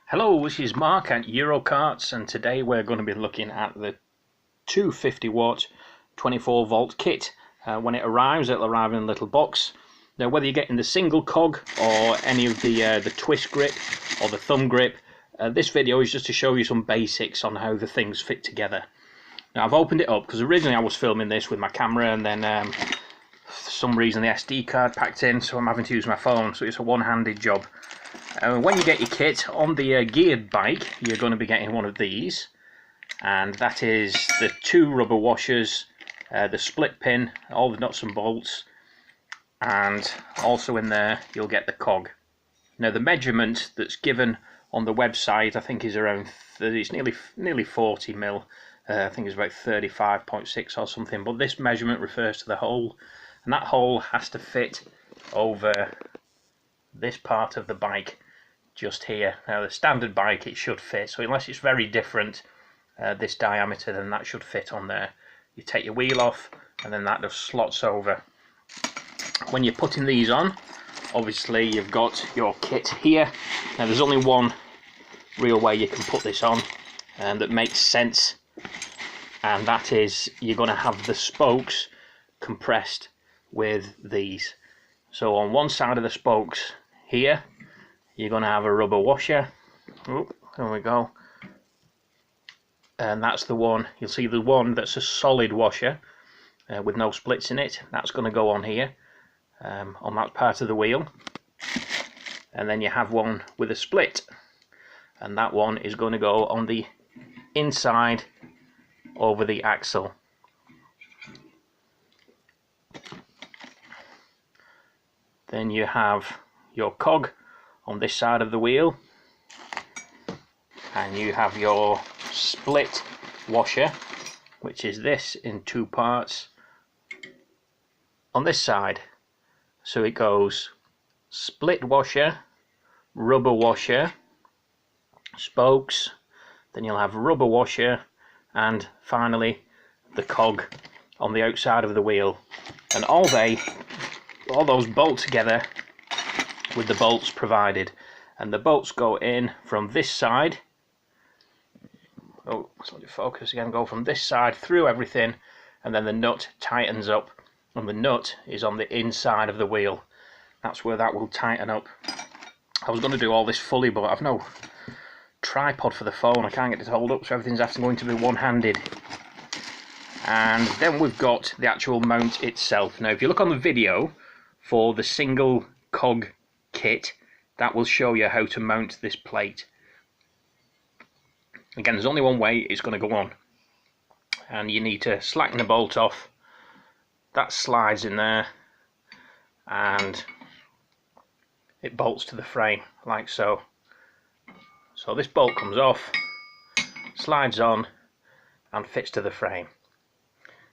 Hello, this is Mark at Eurokarts, and today we're going to be looking at the 250 watt 24 volt kit. When it arrives, it'll arrive in a little box. Now, whether you're getting the single cog or any of the twist grip or the thumb grip, this video is just to show you some basics on how the things fit together. Now, I've opened it up because originally I was filming this with my camera, and then for some reason the SD card packed in, so I'm having to use my phone, so it's a one-handed job. When you get your kit on the geared bike, you're going to be getting one of these, and that is the 2 rubber washers, the split pin, all the nuts and bolts, and also in there you'll get the cog. Now, the measurement that's given on the website, I think, is around 30, it's nearly 40 mil. I think it's about 35.6 or something, but this measurement refers to the hole, and that hole has to fit over this part of the bike just here. Now, the standard bike, it should fit, so unless it's very different this diameter, then that should fit on there. You take your wheel off and then that just slots over. When you're putting these on, obviously you've got your kit here. Now, there's only one real way you can put this on and that makes sense, and that is you're going to have the spokes compressed with these. So on one side of the spokes here, you're going to have a rubber washer. Oh, there we go. And that's the one, you'll see the one that's a solid washer with no splits in it. That's going to go on here, on that part of the wheel. And then you have one with a split, and that one is going to go on the inside over the axle. Then you have your cog on this side of the wheel, and you have your split washer, which is this in 2 parts on this side. So it goes split washer, rubber washer, spokes, then you'll have rubber washer, and finally the cog on the outside of the wheel. And all those bolt together with the bolts provided, and the bolts go in from this side. Oh, let's let it focus again. Go from this side through everything, and then the nut tightens up, and the nut is on the inside of the wheel. That's where that will tighten up. I was going to do all this fully, but I've no tripod for the phone. I can't get it to hold up, so everything's actually going to be one-handed. And then we've got the actual mount itself. Now, if you look on the video for the single cog kit, that will show you how to mount this plate. Again, there's only one way it's going to go on, and you need to slacken the bolt off. That slides in there and it bolts to the frame like so. So this bolt comes off, slides on, and fits to the frame.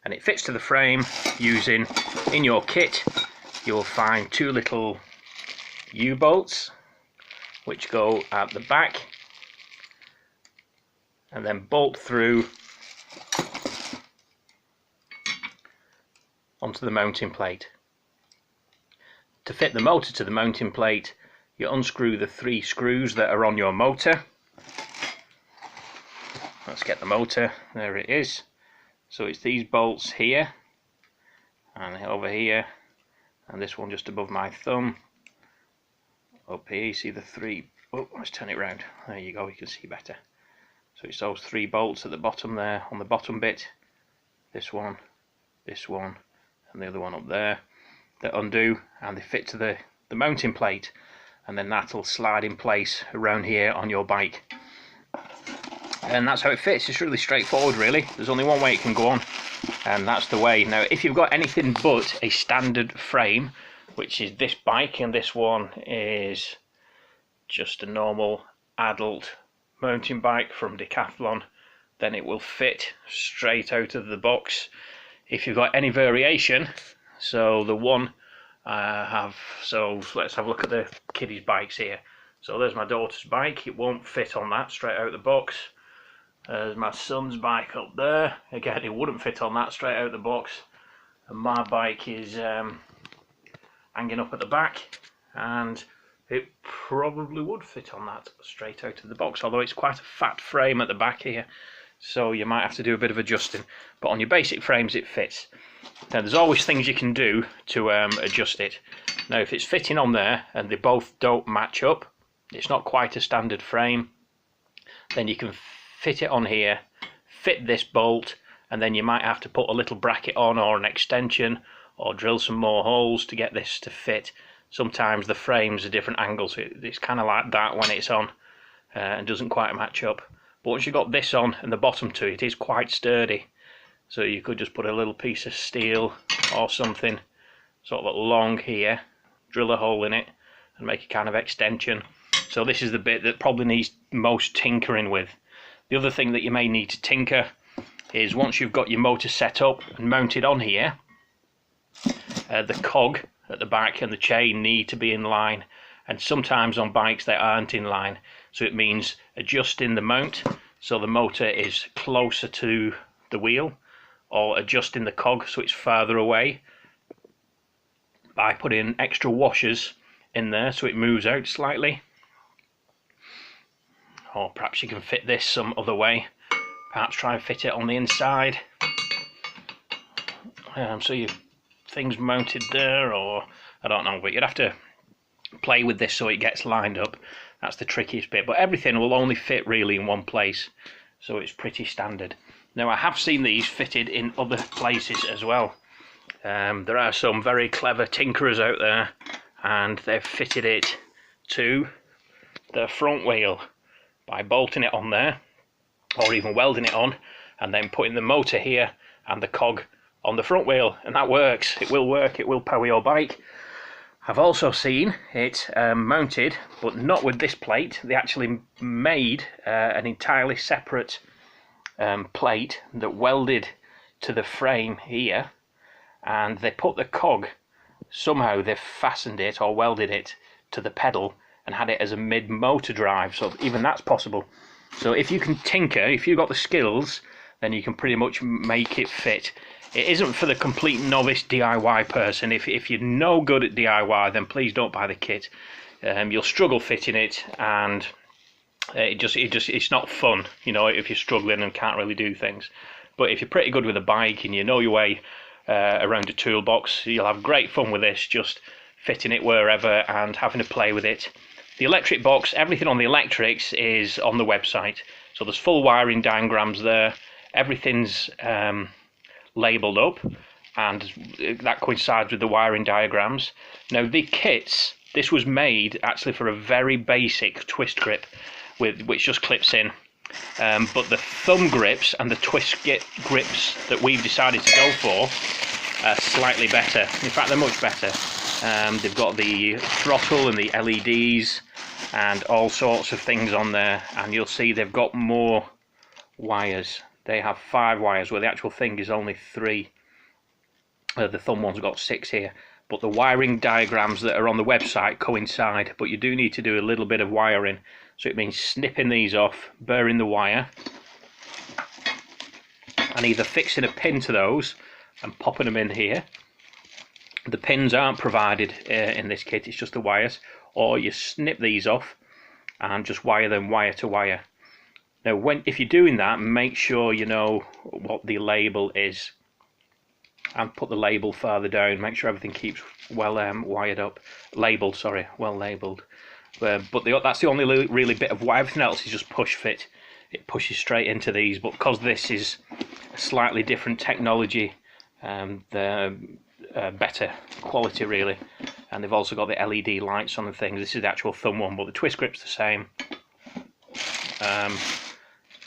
And it fits to the frame using, in your kit, you'll find 2 little U-bolts which go at the back and then bolt through onto the mounting plate. To fit the motor to the mounting plate, you unscrew the 3 screws that are on your motor. Let's get the motor, there it is. So it's these bolts here and over here, and this one just above my thumb. Up here you see the 3, oh, let's turn it round, there you go, you can see better. So it's those 3 bolts at the bottom there, on the bottom bit, this one, and the other one up there, that undo, and they fit to the mounting plate, and then that'll slide in place around here on your bike. And that's how it fits. It's really straightforward, really. There's only one way it can go on, and that's the way. Now, if you've got anything but a standard frame, which is this bike, and this one is just a normal adult mountain bike from Decathlon, then it will fit straight out of the box. If you've got any variation, so the one I have, so let's have a look at the kiddies' bikes here. So there's my daughter's bike, it won't fit on that straight out of the box. There's my son's bike up there, again it wouldn't fit on that straight out of the box. And my bike is hanging up at the back, and it probably would fit on that straight out of the box, although it's quite a fat frame at the back here, so you might have to do a bit of adjusting, but on your basic frames it fits. Now there's always things you can do to adjust it. Now if it's fitting on there and they both don't match up, it's not quite a standard frame, then you can fit it on here, fit this bolt, and then you might have to put a little bracket on or an extension or drill some more holes to get this to fit. Sometimes the frames are different angles, it's kind of like that when it's on and doesn't quite match up. But once you've got this on and the bottom to it is quite sturdy, so you could just put a little piece of steel or something sort of along here, drill a hole in it and make a kind of extension. So this is the bit that probably needs most tinkering with. The other thing that you may need to tinker is once you've got your motor set up and mounted on here, the cog at the back and the chain need to be in line, and sometimes on bikes they aren't in line, so it means adjusting the mount so the motor is closer to the wheel, or adjusting the cog so it's further away by putting extra washers in there so it moves out slightly. Or perhaps you can fit this some other way, perhaps try and fit it on the inside, so you things mounted there, or I don't know, but you'd have to play with this so it gets lined up. That's the trickiest bit, but everything will only fit really in one place, so it's pretty standard. Now I have seen these fitted in other places as well. There are some very clever tinkerers out there, and they've fitted it to the front wheel by bolting it on there, or even welding it on, and then putting the motor here and the cog on the front wheel, and that works. It will work, it will power your bike. I've also seen it mounted, but not with this plate. They actually made an entirely separate plate that welded to the frame here, and they put the cog, somehow they've fastened it or welded it to the pedal and had it as a mid-motor drive, so even that's possible. So if you can tinker, if you've got the skills, then you can pretty much make it fit. It isn't for the complete novice DIY person. If you're no good at DIY, then please don't buy the kit. You'll struggle fitting it, and it's not fun, you know, if you're struggling and can't really do things. But if you're pretty good with a bike and you know your way around a toolbox, you'll have great fun with this, just fitting it wherever and having to play with it. The electric box, everything on the electrics is on the website, so there's full wiring diagrams there. Everything's labelled up, and that coincides with the wiring diagrams. Now the kits, this was made actually for a very basic twist grip which just clips in, but the thumb grips and the twist grips that we've decided to go for are slightly better. In fact, they're much better. They've got the throttle and the LEDs and all sorts of things on there, and you'll see they've got more wires. They have 5 wires where the actual thing is only 3. The thumb one's got 6 here, but the wiring diagrams that are on the website coincide, but you do need to do a little bit of wiring, so it means snipping these off, burying the wire, and either fixing a pin to those and popping them in here. The pins aren't provided in this kit, it's just the wires, or you snip these off and just wire them wire to wire. Now if you're doing that, make sure you know what the label is, and put the label further down, make sure everything keeps well wired up, well labelled. But that's the only really bit of wire. Everything else is just push fit, it pushes straight into these, but because this is a slightly different technology, they're better quality really, and they've also got the LED lights on the things. This is the actual thumb one, but the twist grip's the same.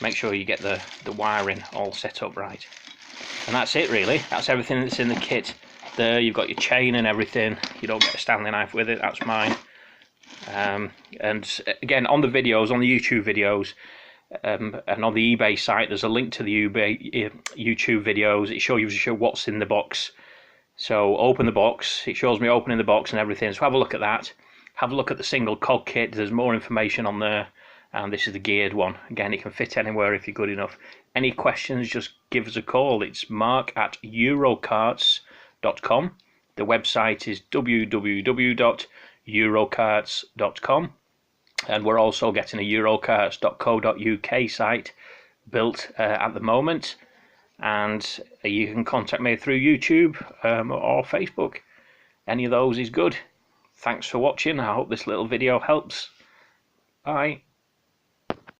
Make sure you get the wiring all set up right, and that's it really. That's everything that's in the kit. There you've got your chain and everything. You don't get a Stanley knife with it, that's mine. And again, on the videos, on the YouTube videos, and on the eBay site, there's a link to the YouTube videos. It shows you what's in the box. So open the box, it shows me opening the box and everything, so have a look at that. Have a look at the single cog kit, there's more information on there. And this is the geared one. Again, it can fit anywhere if you're good enough. Any questions, just give us a call. It's mark@eurocarts.com. The website is www.eurocarts.com. eurocarts.com, and we're also getting a eurocarts.co.uk site built at the moment, and you can contact me through YouTube or Facebook. Any of those is good. Thanks for watching. I hope this little video helps. Bye.